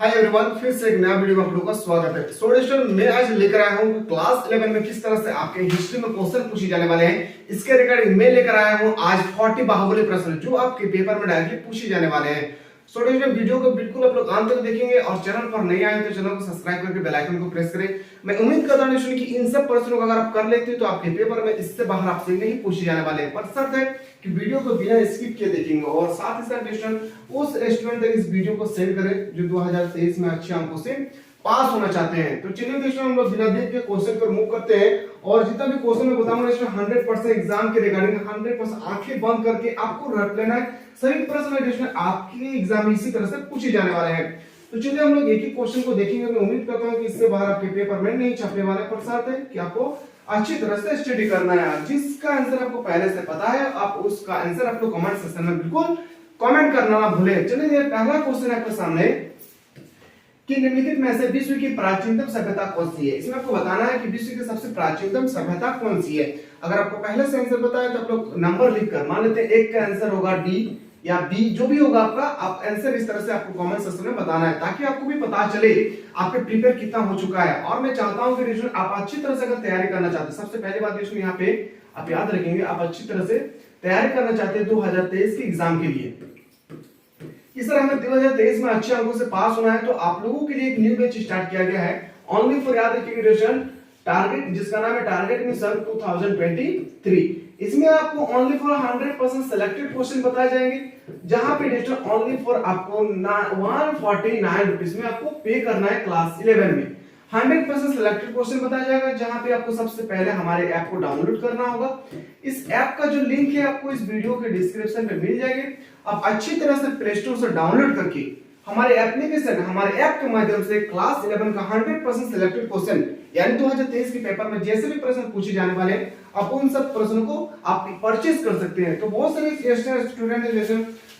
Hi everyone, फिर से एक नया वीडियो में आप लोगों का स्वागत है। स्टूडेंट्स, मैं आज लेकर आया हूँ क्लास 11 में किस तरह से आपके हिस्ट्री में क्वेश्चन पूछे जाने वाले हैं। इसके रिगार्डिंग मैं लेकर आया हूँ आज 40 बाहुबली प्रश्न जो आपके पेपर में डायरेक्टली पूछे जाने वाले हैं। स्टूडेंट्स, वीडियो को बिल्कुल आप लोग अंत तक देखेंगे और चैनल पर नए आए तो चैनल को सब्सक्राइब करके बेल आइकन को प्रेस करें। मैं उम्मीद करता हूं कि इन सब प्रश्नों को अगर आप कर लेते हो तो आपके पेपर में इससे बाहर आपसे नहीं पूछे जाने वाले हैं। पर शर्त है कि वीडियो को बिना स्किप किए देखेंगे और साथ ही साथ स्टूडेंट उस स्टूडेंट तक इस वीडियो को सेंड करें जो 2023 में अच्छे अंकों से पास होना चाहते हैं। तो चलिए दोस्तों, हम लोग बिना देख के क्वेश्चन पर मूव करते हैं और जितना भी क्वेश्चन मैं बताऊंगा इसमें 100% एग्जाम के रिगार्डिंग 100% आंखें बंद करके आपको रट लेना है। सभी प्रश्न आपके एग्जाम में इसी तरह से पूछे जाने वाले हैं। तो चलिए हम लोग एक ही क्वेश्चन को देखेंगे। मैं उम्मीद करता हूं कि इससे बाहर आपके पेपर में नहीं छपने वाले, पर शर्त है कि आपको अच्छी तरह से स्टडी करना है। जिसका आंसर आपको पहले से पता है आप उसका आंसर आप लोग कमेंट सेक्शन में बिल्कुल कमेंट करना ना भूले। चलिए पहला क्वेश्चन है आपके सामने कि निम्नलिखित में से विश्व की प्राचीनतम सभ्यता कौन सी है। इसमें आपको बताना है कि विश्व की सबसे प्राचीनतम सभ्यता कौन सी है। अगर आपको पहले से आंसर पता है तो आप लोग नंबर लिखकर मान लेते हैं एक का आंसर होगा डी या बी, जो भी होगा आपका, आप आंसर इस तरह से आपको कमेंट सेक्शन में बताना है ताकि आपको भी पता चले आपके प्रिपेयर कितना हो चुका है। और मैं चाहता हूं कि आप अच्छी तरह से अगर तैयारी करना चाहते हैं, सबसे पहली बात यहाँ पे आप याद रखेंगे, आप अच्छी तरह से तैयारी करना चाहते हैं 2023 के एग्जाम के लिए। इस तरह हमें 2023 में अच्छे अंकों से पास होना है तो आप लोगों के लिए एक न्यू बैच स्टार्ट किया गया है ओनली फॉर, याद रखिएगा, टारगेट, जिसका नाम है टारगेट मिशन 2023। इसमें आपको ओनली फॉर 100% सिलेक्टेड क्वेश्चन बताए जाएंगे, जहां पे डिजिटल ओनली फॉर आपको 149 रुपीस में आपको पे करना है। क्लास 11 में 100% सिलेक्टेड क्वेश्चन बताया जाएगा, जहां पे आपको सबसे पहले हमारे ऐप को डाउनलोड करना होगा। इस ऐप का जो लिंक है आपको इस वीडियो के डिस्क्रिप्शन में मिल जाएगी। आप अच्छी तरह से प्ले स्टोर से डाउनलोड करके हमारे एप्लीकेशन, हमारे ऐप के माध्यम से क्लास 11 का 100% सिलेक्टेड क्वेश्चन यानी 2023 के पेपर में जैसे भी प्रश्न पूछे जाने वाले हैं आप उन सब प्रश्नों को आप परचेज कर सकते हैं। तो बहुत सारे स्टूडेंट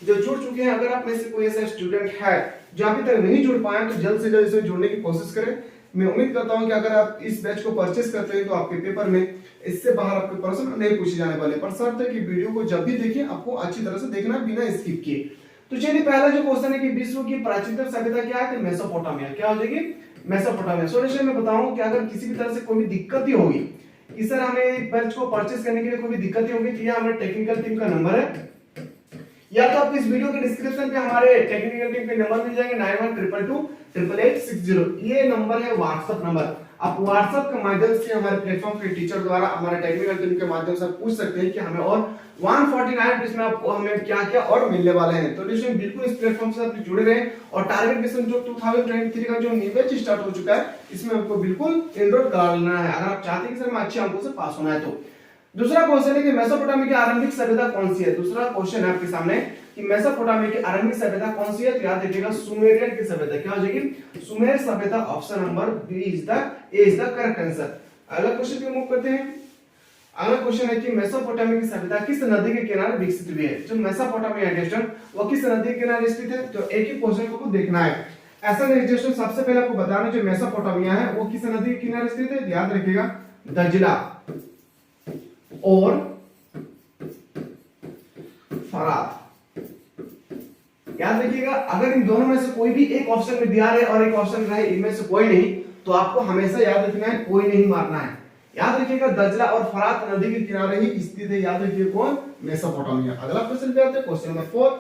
जो जुड़ चुके हैं, अगर आप में से कोई ऐसा स्टूडेंट है जो अभी तक नहीं जुड़ पाए तो जल्द से जल्द इसमें जुड़ने की कोशिश करें। मैं उम्मीद करता हूं कि अगर आप इस बैच को परचेस करते हैं तो आपके पेपर में इससे बाहर आपके प्रश्न नहीं पूछे जाने वाले। पर शर्त है कि वीडियो को जब भी देखें आपको अच्छी तरह से देखना बिना स्किप किए। तो चलिए पहला जो क्वेश्चन है कि विश्व की प्राचीनतम सभ्यता क्या है, तो मेसोपोटामिया। क्या हो जाएगी? मेसोपोटामिया। सॉल्यूशन में बताऊं कि अगर किसी भी तरह से कोई भी दिक्कत ही होगी, इस तरह हमें बैच को परचेस करने के लिए कोई भी दिक्कत ही होगी तो यह हमारे टेक्निकल टीम का नंबर है, या तो आपको इस वीडियो के डिस्क्रिप्शन पे हमारे टेक्निकल टीम के नंबर मिल जाएंगे 9122288860। ये नंबर है व्हाट्सएप नंबर। आप व्हाट्सएप के माध्यम से हमारे प्लेटफॉर्म के टीचर द्वारा हमारे टेक्निकल टीम के माध्यम से पूछ सकते हैं कि हमें और 149 रुपीस में आपको हमें क्या क्या और मिलने वाले हैं। तो दोस्तों बिल्कुल इस प्लेटफॉर्म से आप जुड़े रहें और टारगेट मिशन जो 2023 का जो न्यू बैच स्टार्ट हो चुका है इसमें आपको बिल्कुल एनरोल करा लेना है अगर आप चाहते हैं कि सर मैं अच्छे अंकों से पास होना है तो। दूसरा क्वेश्चन है कि मेसोपोटामिया की आरंभिक सभ्यता कौन सी है। दूसरा क्वेश्चन है आपके सामने कि मेसोपोटामिया की आरंभिक सभ्यता कौन सी है, तो याद रखिएगा सुमेरियन की सभ्यता। क्या हो जाएगी? सुमेर सभ्यता। Option number B is the correct answer. अगला क्वेश्चन पे मूव करते हैं। अगला क्वेश्चन है कि मेसोपोटामिया की सभ्यता किस नदी के किनारे विकसित हुई है। जो मेसोपोटामिया है वो किस नदी के किनारे स्थित है, तो एक ही क्वेश्चन को देखना है। ऐसा नहीं, सबसे पहले आपको बताना जो मेसोपोटामिया है वो किस नदी के किनारे स्थित है, याद रखिएगा दजला और फरात। याद रखिएगा अगर इन दोनों में से कोई भी एक ऑप्शन में दिया है और एक ऑप्शन रहे इनमें से कोई नहीं, तो आपको हमेशा याद रखना है कोई नहीं मारना है। याद रखिएगा दजला और फरात नदी के किनारे ही स्थित है। याद रखिए कौन? मेसोपोटामिया। अगला क्वेश्चन पे आते हैं, क्वेश्चन नंबर 4।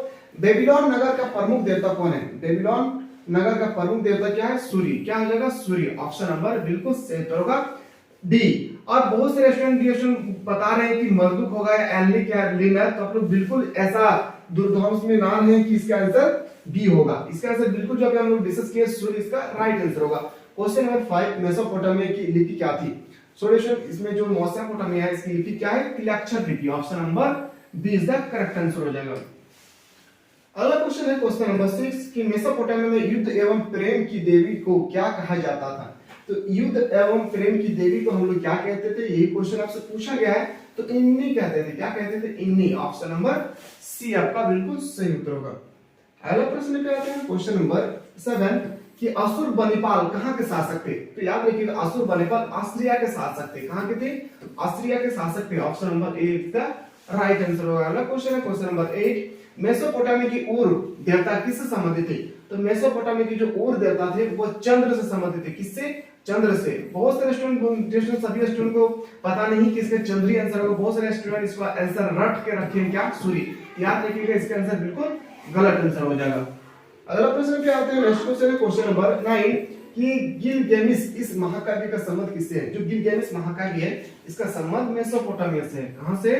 बेबीलोन नगर का प्रमुख देवता कौन है? बेबीलोन नगर का प्रमुख देवता क्या है? सूर्य। क्या हो जाएगा? सूर्य। ऑप्शन नंबर बिल्कुल सही होगा डी। और बहुत से स्टूडेंट बता रहे हैं कि मर्दुक होगा या एनलिक या लिनर, तो आप लोग बिल्कुल ऐसा दुर्धर्ष में ना है कि इसका आंसर बी होगा। इसका आंसर बिल्कुल जो हम लोग डिस्कस किए सूर्य इसका राइट आंसर होगा। क्वेश्चन नंबर 5 मेसोपोटामिया की लिपि क्या थी। सॉल्यूशन इसमें जो मेसोपोटामिया है इसकी लिपि क्या है? तिल्याक्षर लिपि। Option number B is the correct answer हो जाएगा। अगला क्वेश्चन है क्वेश्चन नंबर 6 कि मेसोपोटामिया में युद्ध एवं प्रेम की देवी को क्या कहा जाता था। तो युद्ध एवं प्रेम की देवी को हम लोग क्या कहते थे, यही क्वेश्चन आपसे पूछा गया है। तो इन्नी कहते थे। क्या कहते थे? इन्नी। ऑप्शन नंबर सी आपका बिल्कुल सही उत्तर होगा। अगला प्रश्न पे आते हैं, क्वेश्चन नंबर 7 कि असुर बनिपाल कहां के शासक थे। तो याद रखिएगा असुर बनिपाल ऑस्ट्रिया के शासक थे। कहां के थे? ऑस्ट्रिया के शासक थे। Option number A is the right answer होगा। अगला क्वेश्चन है क्वेश्चन नंबर 8 मेसोपोटामिया की उर देवता किससे संबंधित थे। तो मेसोपोटामिया के जो ऊर देवता थे वो चंद्र से संबंधित थे। किससे? चंद्र से। बहुत सारे स्टूडेंट सभी स्टूडेंट को पता नहीं कि इसका चंद्रीय आंसर होगा। बहुत सारे स्टूडेंट इसका आंसर रट के रखे हैं क्या? सूर्य। याद रखिएगा इसका आंसर बिल्कुल गलत आंसर हो जाएगा। अगला प्रश्न पे आते हैं। नेक्स्ट क्वेश्चन है क्वेश्चन नंबर 9 कि गिलगेमिस इस महाकाव्य का संबंध किससे है? जो गिलगेमिस महाकाव्य है इसका संबंध मेसोपोटामिया से है। कहां से?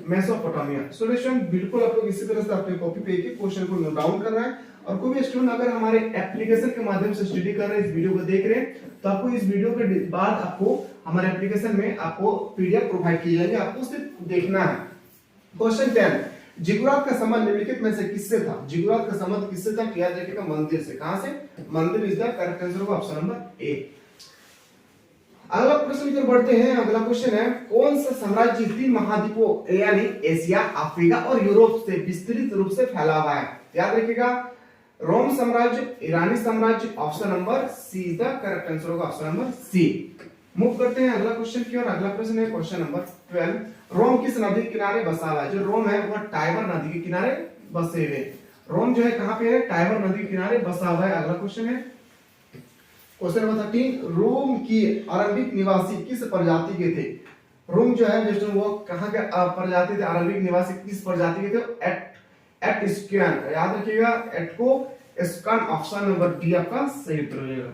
मेसोपोटामिया। सॉल्यूशन बिल्कुल आप लोग इसी तरह से अपने कॉपी पे एक क्वेश्चन को नोट डाउन करना है। और कोई भी स्टूडेंट अगर हमारे एप्लीकेशन के माध्यम से स्टडी कर रहे हैं, इस वीडियो को देख रहे हैं, तो आपको इस वीडियो के बाद आपको हमारे एप्लीकेशन में आपको पीडीएफ प्रोवाइड किए जाएंगे, आपको सिर्फ देखना है। क्वेश्चन 10 जिगुरात का संबंध निम्नलिखित में से किससे था? जिगुरात का संबंध किससे था? याद रखिएगा मंदिर से। कहां से? मंदिर इज द करेक्ट आंसर होगा ऑप्शन नंबर ए। अगला प्रश्न की ओर बढ़ते हैं। अगला क्वेश्चन है कौन सा साम्राज्य 3 महाद्वीपों यानी एशिया, अफ्रीका और यूरोप से विस्तृत रूप से फैला हुआ है? याद रखिएगा रोम साम्राज्य, ईरानी साम्राज्य, option number C is the correct answer होगा ऑप्शन नंबर सी। मूव करते हैं अगला क्वेश्चन की ओर। अगला प्रश्न है क्वेश्चन नंबर 12 रोम किस नदी के किनारे बसा हुआ है? जो रोम है वह टाइबर नदी के किनारे बसे हुए। रोम जो है कहां पे है? टाइबर नदी के किनारे बसा हुआ है। अगला क्वेश्चन है क्वेश्चन नंबर 13 रोम की आरंभिक निवासी किस प्रजाति के थे? रोम जो है दोस्तों वो कहां के प्रजाति थे? आरंभिक निवासी किस प्रजाति के थे? एट्स्कियन। याद रखिएगा एट्को एस्कन, ऑप्शन नंबर डी आपका सही उत्तर हो जाएगा।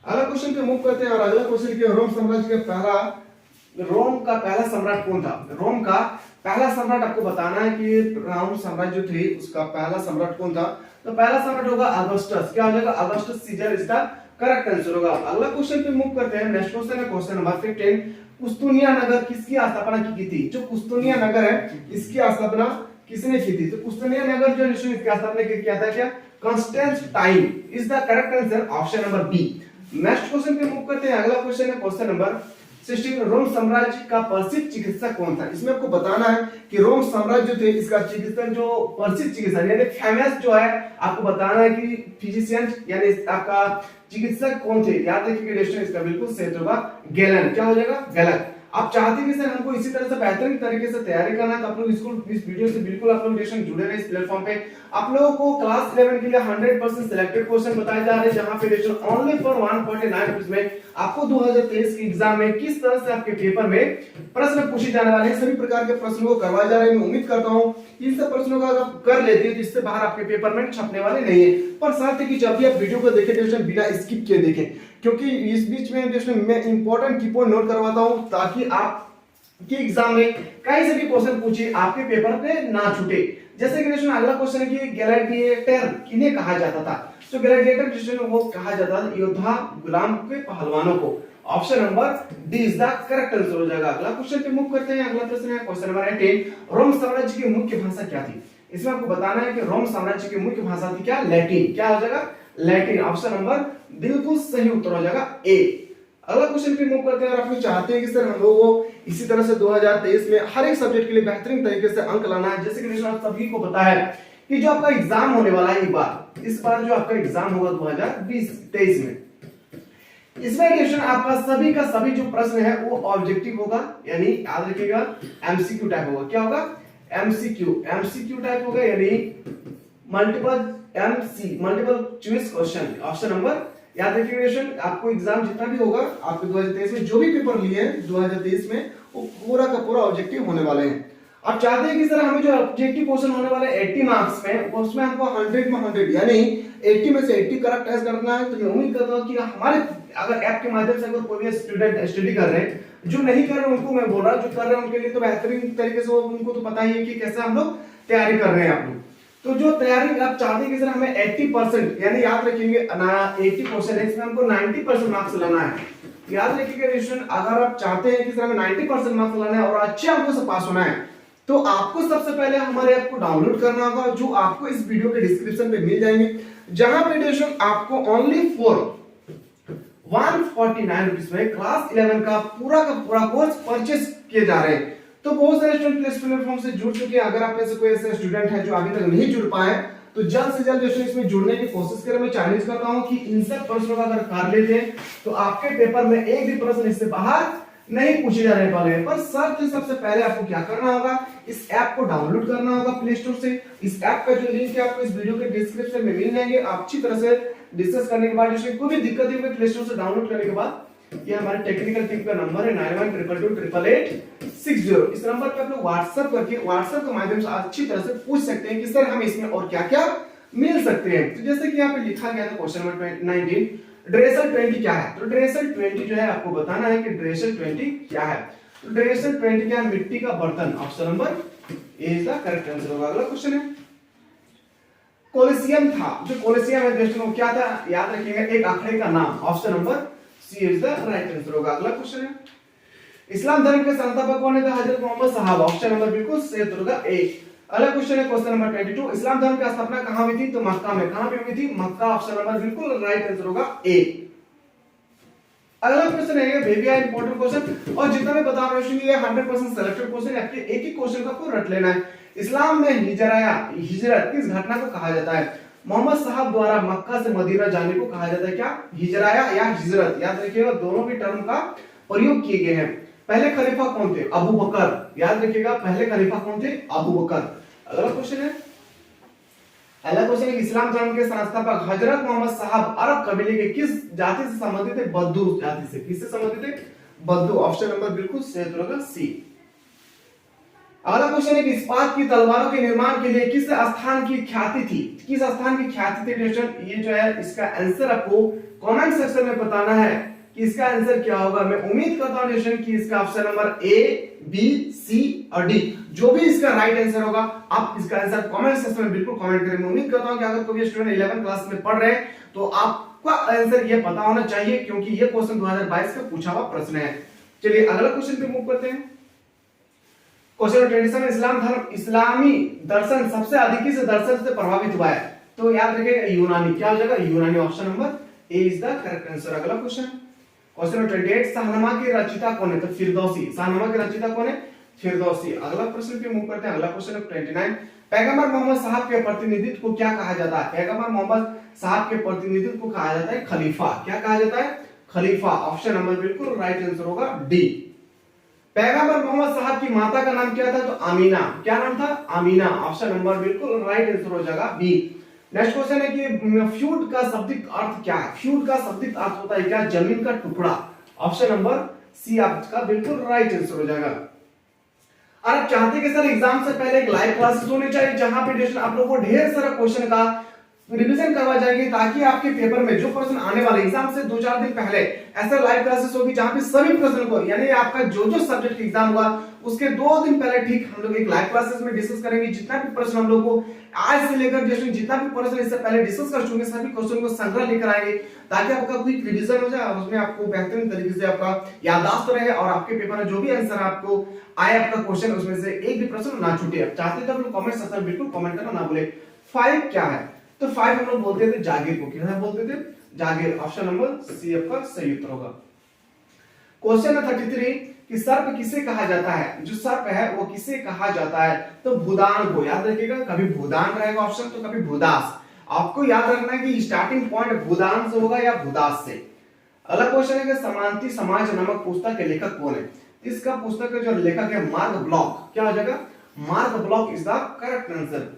अगला क्वेश्चन पे मूव करते हैं। और अगला क्वेश्चन के रोम का पहला सम्राट कौन था? रोम का पहला सम्राट आपको बताना है कि रोम साम्राज्य जो थे उसका पहला सम्राट कौन था? तो पहला सम्राट होगा अगस्टस। क्या हो जाएगा? अगस्टस सीजर इसका करेक्ट आंसर होगा। अगला क्वेश्चन पे मूव करते हैं। नेक्स्ट क्वेश्चन है क्वेश्चन नंबर 15 कुस्तुनिया नगर किसकी स्थापना की थी? जो कुस्तुनिया नगर है इसकी स्थापना किसने की थी? तो कुस्तुनिया नगर जो इसकी स्थापना किया था क्या? Constantine is the correct answer option number B. Next question पे मूव करते हैं। अगला क्वेश्चन है क्वेश्चन नंबर 16 रोम साम्राज्य का प्रसिद्ध चिकित्सक कौन था? इसमें आपको बताना है कि रोम साम्राज्य थे इसका चिकित्सक जो प्रसिद्ध चिकित्सक यानी फेमस जो है आपको बताना है कि फिजिशियन यानी आपका चिकित्सक कौन थे? याद रखिएगा दोस्तों इसका बिल्कुल सही होगा गैलन। क्या हो जाएगा? गलत। आप चाहते हैं कि सर हमको इसी तरह से बेहतरीन तरीके से तैयारी करना है तो आप लोग इस वीडियो से बिल्कुल आप लोग जुड़े रहे इस प्लेटफॉर्म पे। आप लोगों को क्लास 11 के लिए 100% सिलेक्टेड क्वेश्चन बताए जा रहे हैं जहां पे ओनली फॉर 149 रुपीस में आपको 2023 के एग्जाम में किस तरह से आपके पेपर में प्रश्न पूछे जाने वाले हैं सभी प्रकार के प्रश्नों को करवाए जा रहे हैं। मैं उम्मीद करता हूं इन सब प्रश्नों का आप कर लेते हैं तो इससे बाहर आपके पेपर में छपने वाले नहीं है। पर साथ ही कि जब भी आप वीडियो को देखें दोस्तों बिना स्किप किए देखें, क्योंकि इस बीच में दोस्तों मैं इंपॉर्टेंट की पॉइंट नोट करवाता हूं ताकि आप कि एग्जाम में कहीं से भी क्वेश्चन पूछे आपके पेपर पे ना छूटे। जैसे कि दोस्तों अगला क्वेश्चन है कि ग्लैडिएटर किन्हें कहा जाता था? तो ग्लैडिएटर दोस्तों वो कहा जाता था योद्धा, गुलाम के पहलवानों को। Option number D is the correct answer हो जाएगा। अगला क्वेश्चन पे मूव करते हैं। अगला प्रश्न है क्वेश्चन नंबर 18 रोम साम्राज्य की मुख्य भाषा क्या थी? इसमें आपको बताना है कि रोम साम्राज्य की मुख्य भाषा थी क्या? लैटिन। क्या हो जाएगा? लैटिन। ऑप्शन नंबर बिल्कुल सही उत्तर हो जाएगा ए। अगला क्वेश्चन पे मूव करते हैं। और आप लोग चाहते हैं कि सर हम लोगों को इसी तरह से 2023 में हर एक सब्जेक्ट के लिए बेहतरीन तरीके से अंक लाना है। जैसे कि आप सभी को पता है कि जो आपका एग्जाम होने वाला है इस बार जो आपका एग्जाम होगा 2023 में, इसमें क्वेश्चन आपका सभी का सभी जो प्रश्न है वो ऑब्जेक्टिव होगा यानी याद रखिएगा एमसीक्यू टाइप होगा। क्या होगा? एमसीक्यू टाइप होगा यानी multiple choice question. Option number याद रखिए क्वेश्चन आपको एग्जाम जितना भी होगा आपके 2023 में जो भी पेपर लिए हैं 2023 में वो पूरा का पूरा ऑब्जेक्टिव होने वाले हैं। आप चाहते हैं कि सर हमें जो ऑब्जेक्टिव क्वेश्चन होने वाले 80 मार्क्स में उसमें हमको 100 में 100 यानी 80 में से 80 करेक्ट ऐसे करना है। तो मैं उम्मीद करता हूं कि हमारे अगर ऐप के माध्यम से अगर कोई भी स्टूडेंट स्टडी कर रहे हैं, जो नहीं कर रहे उनको मैं बोल रहा हूं, जो कर रहे हैं उनके लिए तो बेहतरीन तरीके से उनको तो पता ही है कि कैसे हम लोग तैयारी कर रहे हैं। आप लोग तो जो तैयारी आप चाहते हैं कि सर हमें 80% यानी याद रखेंगे 80% है इसमें हमको 90% मार्क्स लाना है। याद रखिएगा स्टूडेंट अगर आप चाहते हैं कि सर हमें 90% मार्क्स लाना है और अच्छे अंकों से पास होना है तो आपको सबसे पहले हमारे ऐप को डाउनलोड करना होगा जो आपको इस वीडियो के डिस्क्रिप्शन पे मिल जाएंगे, जहां पे स्टूडेंट आपको ओनली फॉर 149 रुपीस में क्लास 11 का पूरा कोर्स परचेस किए जा रहे हैं। तो बहुत सारे स्टूडेंट इस प्लेटफॉर्म से जुड़ चुके हैं। अगर आप में से कोई ऐसे स्टूडेंट है जो अभी तक नहीं जुड़ पाए तो जल्द से जल्द इसमें जुड़ने की कोशिश करें। मैं चैलेंज करता हूं कि इन सब प्रश्नों का अगर कर लेते हैं तो आपके पेपर में एक भी प्रश्न इससे बाहर नहीं पूछे जाने वाले हैं। पर सबसे पहले आपको क्या करना होगा, इस ऐप को डाउनलोड करना होगा प्ले स्टोर से। इस ऐप का जो लिंक है आपको इस वीडियो के डिस्क्रिप्शन में मिल जाएंगे। आप अच्छी तरह से डिस्कस करने के बाद इसमें कोई भी दिक्कत नहीं होगी, प्ले स्टोर से डाउनलोड करने के बाद ये हमारे टेक्निकल टीम का नंबर है 9122288860। इस नंबर पे आप लोग व्हाट्सएप करके व्हाट्सएप के माध्यम से अच्छी तरह से पूछ सकते हैं कि सर हमें इसमें और क्या क्या मिल सकते हैं। तो जैसे कि यहाँ पे लिखा गया था क्वेश्चन नंबर 19, ड्रेसर 20 क्या है। तो ड्रेसर 20 जो है आपको बताना है कि ड्रेसर 20 क्या है। तो ड्रेसर 20 क्या है, मिट्टी का बर्तन। Option number A is the correct answer होगा। अगला क्वेश्चन है, कोलिसियम था, जो कोलिसियम है दोस्तों क्या था, याद रखिएगा एक अखाड़े का नाम। Option number C is the right answer होगा। अगला क्वेश्चन है, इस्लाम धर्म के संस्थापक कौन है, हजरत मोहम्मद साहब। ऑप्शन नंबर बिल्कुल सही उत्तर होगा ए। अगला क्वेश्चन है क्वेश्चन नंबर 22, इस्लाम धर्म की स्थापना कहां हुई थी, तो मक्का में। कहां पे हुई थी, मक्का। ऑप्शन नंबर बिल्कुल राइट आंसर होगा ए। अगला क्वेश्चन है बेबी आई इंपॉर्टेंट क्वेश्चन, और जितना मैं बता रहा हूं ये 100% सिलेक्टेड क्वेश्चन है, आपके एक ही क्वेश्चन का आपको रट लेना है। इस्लाम में हिजरत किस घटना को कहा जाता है। मोहम्मद साहब द्वारा मक्का से मदीना जाने को कहा जाता है क्या, हिजराया या हिजरत। याद रखिएगा दोनों भी टर्म का प्रयोग किए गए हैं। पहले खलीफा कौन थे, अबू बकर। याद रखिएगा पहले खलीफा कौन थे, अबू बकर। अगला क्वेश्चन है, अगला क्वेश्चन है इस्लाम धर्म के संस्थापक हजरत मोहम्मद साहब अरब कबीले के किस जाति से संबंधित है, बद्दू जाति से। किससे संबंधित है, बद्दू। ऑप्शन नंबर बिल्कुल सही उत्तर होगा सी। अगला क्वेश्चन है कि इस्पात की तलवारों के निर्माण के लिए किस स्थान की ख्याति थी, किस स्थान की ख्याति थी दोस्तों। ये जो है इसका आंसर आपको कमेंट सेक्शन में बताना है कि इसका आंसर क्या होगा। मैं उम्मीद करता हूं दोस्तों कि इसका ऑप्शन नंबर ए, बी, सी और डी जो भी इसका राइट आंसर होगा, आप इसका आंसर कमेंट सेक्शन में बिल्कुल कमेंट करें। मैं उम्मीद करता हूं कि अगर कोई स्टूडेंट 11 क्लास में पढ़ रहे हैं तो आपका आंसर ये पता होना चाहिए, क्योंकि ये क्वेश्चन 2022 का पूछा हुआ प्रश्न है। चलिए अगला क्वेश्चन पे मूव करते हैं। क्वेश्चन 27, इस्लाम धर्म इस्लामी दर्शन सबसे अधिक किस दर्शन से प्रभावित हुआ है, तो याद रखिएगा यूनानी। क्या हो जाएगा, यूनानी। Option number A is the correct answer. अगला क्वेश्चन, क्वेश्चन 28, शाहनामा की रचयिता कौन है, तो फिरदौसी। शाहनामा की रचयिता कौन है, फिरदौसी। अगला प्रश्न पे मूव करते हैं। अगला क्वेश्चन 29, पैगंबर मोहम्मद साहब के प्रतिनिधित्व को क्या कहा जाता है। पैगंबर मोहम्मद साहब के प्रतिनिधित्व को कहा जाता है खलीफा। क्या कहा जाता है, खलीफा। ऑप्शन नंबर बिल्कुल राइट आंसर होगा डी। पैगंबर मोहम्मद साहब की माता का नाम क्या था, तो आमीना। क्या नाम था, आमीना। ऑप्शन नंबर बिल्कुल राइट आंसर हो जाएगा बी। नेक्स्ट क्वेश्चन है कि फ्यूट का शाब्दिक अर्थ क्या है। फ्यूट का शाब्दिक अर्थ होता है क्या, जमीन का टुकड़ा। ऑप्शन नंबर सी आपका बिल्कुल राइट आंसर हो जाएगा। और आप चाहते हैं कि सर एग्जाम से पहले एक लाइव क्लासेस होनी चाहिए जहां पे आप लोगों को ढेर सारा क्वेश्चन का रिवीजन करवा जाएगी, ताकि आपके पेपर में जो प्रश्न आने वाले एग्जाम से 2-4 दिन पहले ऐसा लाइव क्लासेस होगी जहां पे सभी प्रश्न को, यानी आपका जो जो सब्जेक्ट एग्जाम हुआ उसके 2 दिन पहले ठीक हम लोग एक लाइव क्लासेस में डिस्कस करेंगे। जितना भी प्रश्न हम लोग को आज से लेकर जितना भी प्रश्न इससे पहले डिस्कस कर चुके सभी क्वेश्चन को संग्रह लेकर आएंगे, ताकि आपका क्विक रिवीजन हो जाए और उसमें आपको बेहतरीन तरीके से आपका याददाश्त रहे और आपके पेपर में जो भी आंसर आपको आए आपका क्वेश्चन उसमें से एक भी प्रश्न ना छूटे। आप चाहते तो आप लोग कमेंट सेक्शन में बिल्कुल कमेंट करना ना भूले। 5 क्या है, तो 5 हम लोग बोलते थे जागीर को। क्या बोलते थे, जागीर। ऑप्शन नंबर सी आपका सही उत्तर होगा। क्वेश्चन 33 कि सर्प किसे कहा जाता है, जो सर्प है वो किसे कहा जाता है, तो भूदान को। याद रखिएगा कभी भूदान रहेगा ऑप्शन तो कभी भूदास। आपको याद रखना है कि स्टार्टिंग पॉइंट भूदान से होगा या भूदास से। अगला क्वेश्चन है कि समांति समाज नामक पुस्तक के लेखक कौन है। इसका पुस्तक का जो लेखक है मार्क ब्लॉक। क्या हो जाएगा, mark block is the correct answer.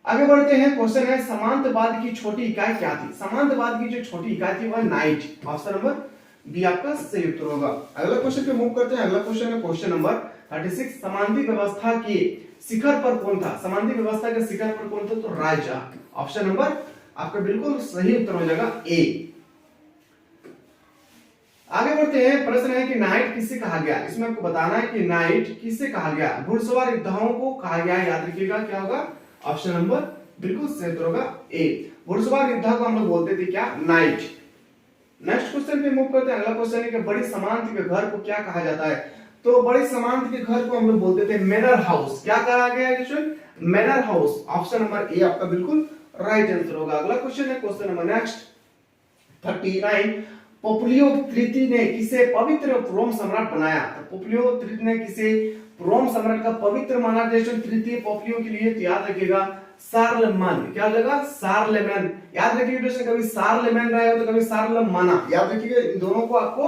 आगे बढ़ते हैं। क्वेश्चन है समांतवाद की छोटी इकाई क्या थी। समांतवाद की जो छोटी इकाई थी वह नाइट। ऑप्शन नंबर बी आपका सही उत्तर होगा। अगला क्वेश्चन पे मूव करते हैं। अगला क्वेश्चन है क्वेश्चन नंबर 36, समांति व्यवस्था के शिखर पर कौन था। समांति व्यवस्था के शिखर पर कौन था, तो राजा। ऑप्शन नंबर आपका बिल्कुल सही उत्तर हो जाएगा ए। आगे बढ़ते हैं। प्रश्न है कि नाइट किसे कहा गया। इसमें आपको बताना है कि नाइट किसे कहा गया। घुड़सवार योद्धाओं को कहा गया है। याद रखिएगा क्या होगा, ऑप्शन नंबर बिल्कुल सही उत्तर होगा ए। घुड़सवार योद्धा को हम लोग बोलते थे क्या, नाइट। नेक्स्ट क्वेश्चन पे मूव करते हैं। अगला क्वेश्चन है कि बड़ी समांति के घर को क्या कहा जाता है, तो बड़ी समांति के घर को हम लोग बोलते थे मैनर हाउस। क्या कहा गया है question, manor house. Option number A आपका बिल्कुल राइट आंसर होगा। अगला क्वेश्चन है क्वेश्चन नंबर नेक्स्ट 39, पोप्लियो तृतीय ने किसे पवित्र रोम सम्राट बनाया। तो पोप्लियो तृतीय ने किसे रोम सम्राट का पवित्र माना। तृतीय पोप्लियो के लिए तो याद रखिएगा सार्लमन। क्या हो जाएगा? सार्लमन। याद रखिए बेटा, कभी सार्लमन रहेगा तो कभी सार्लमना, याद रखिएगा, इन दोनों को आपको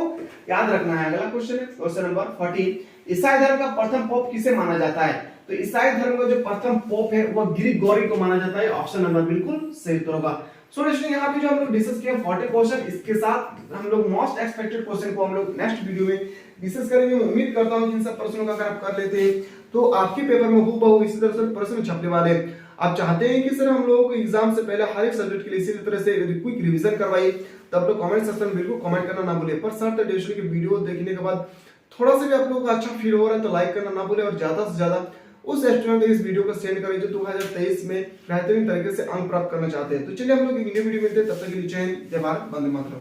याद रखना है। अगला क्वेश्चन है क्वेश्चन नंबर 14, ईसाई धर्म का प्रथम पोप किसे माना जाता है? तो ईसाई धर्म का जो प्रथम पोप है वो ग्रिगोरी को माना जाता है। ऑप्शन नंबर बिल्कुल सही उत्तर होगा। सो दोस्तों यहाँ पे जो हम लोग डिस्कस किया 40 क्वेश्चन, इसके साथ हम लोग मोस्ट एक्सपेक्टेड क्वेश्चन को हम लोग नेक्स्ट वीडियो में डिस्कस करेंगे। मैं उम्मीद करता हूँ कि इन सब प्रश्नों का अगर आप कर लेते हैं तो आपके पेपर में हूबहू इसी तरह से प्रश्न छपने वाले हैं। आप चाहते हैं कि सर हम लोगों को एग्जाम से पहले हर एक सब्जेक्ट के लिए इसी तरह से क्विक रिवीजन करवाइए, तो आप लोग कमेंट सेक्शन में बिल्कुल कमेंट करना ना भूलिए। पर सर टेस्ट की वीडियो देखने के बाद थोड़ा सा भी आप लोगों को अच्छा फील हो रहा है तो लाइक करना ना भूले, और ज्यादा से ज्यादा उस स्टूडेंट को इस वीडियो को सेंड करें जो 2023 में बेहतरीन तरीके से अंक प्राप्त करना चाहते हैं। तो चलिए हम लोग एक न्यू वीडियो मिलते हैं, तब तक के लिए जय हिंद, जय भारत, वंदे मातरम।